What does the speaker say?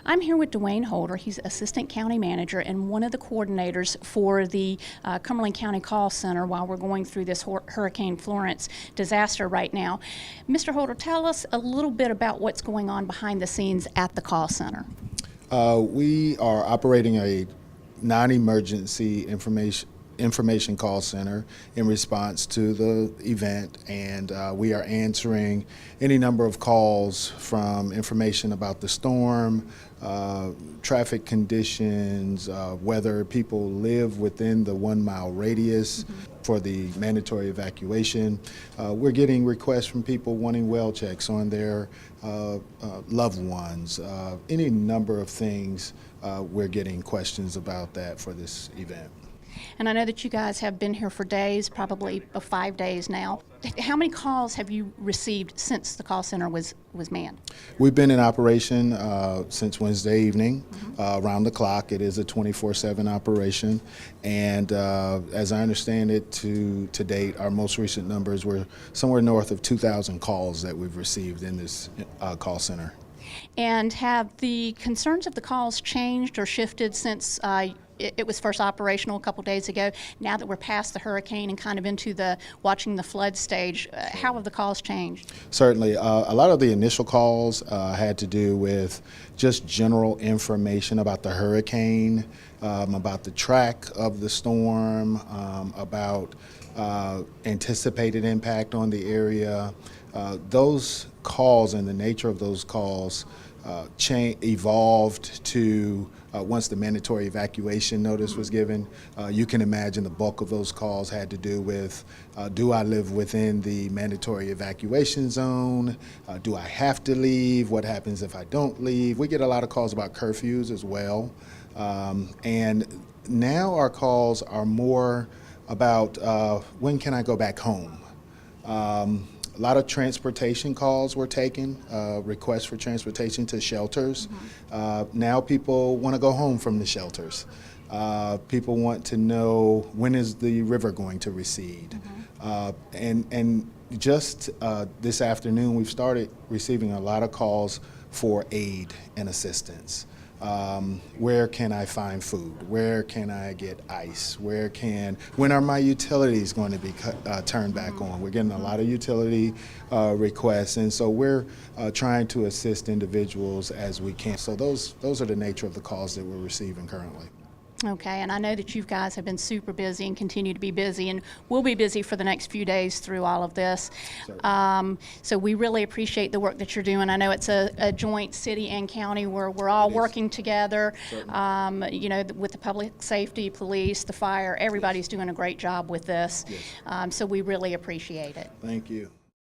I'm here with Duane Holder. He's Assistant County Manager and one of the coordinators for the Cumberland County Call Center while we're going through this Hurricane Florence disaster right now. Mr. Holder, tell us a little bit about what's going on behind the scenes at the call center. We are operating a non-emergency information call center in response to the event, and we are answering any number of calls from information about the storm, traffic conditions, whether people live within the 1 mile radius for the mandatory evacuation. We're getting requests from people wanting well checks on their loved ones, any number of things. We're getting questions about that for this event. And I know that you guys have been here for days, probably 5 days now. How many calls have you received since the call center was manned? We've been in operation since Wednesday evening, around the clock. It is a 24/7 operation, and as I understand it, to date, our most recent numbers were somewhere north of 2,000 calls that we've received in this call center. And have the concerns of the calls changed or shifted since it was first operational a couple days ago? Now that we're past the hurricane and kind of into the watching the flood stage, how have the calls changed? Certainly. A lot of the initial calls had to do with just general information about the hurricane, about the track of the storm, about anticipated impact on the area. Those calls and the nature of those calls evolved to once the mandatory evacuation notice was given. You can imagine the bulk of those calls had to do with, do I live within the mandatory evacuation zone? Do I have to leave? What happens if I don't leave? We get a lot of calls about curfews as well. And now our calls are more about when can I go back home? A lot of transportation calls were taken, requests for transportation to shelters. Now people want to go home from the shelters. People want to know when is the river going to recede. And just this afternoon, we've started receiving a lot of calls for aid and assistance. Where can I find food? Where can I get ice? When are my utilities going to be turned back on? We're getting a lot of utility requests, and so we're trying to assist individuals as we can. So those are the nature of the calls that we're receiving currently. Okay, and I know that you guys have been super busy and continue to be busy, and we'll be busy for the next few days through all of this. So we really appreciate the work that you're doing. I know it's a joint city and county where we're all working together, you know, with the public safety, police, the fire, everybody's doing a great job with this. So we really appreciate it. Thank you.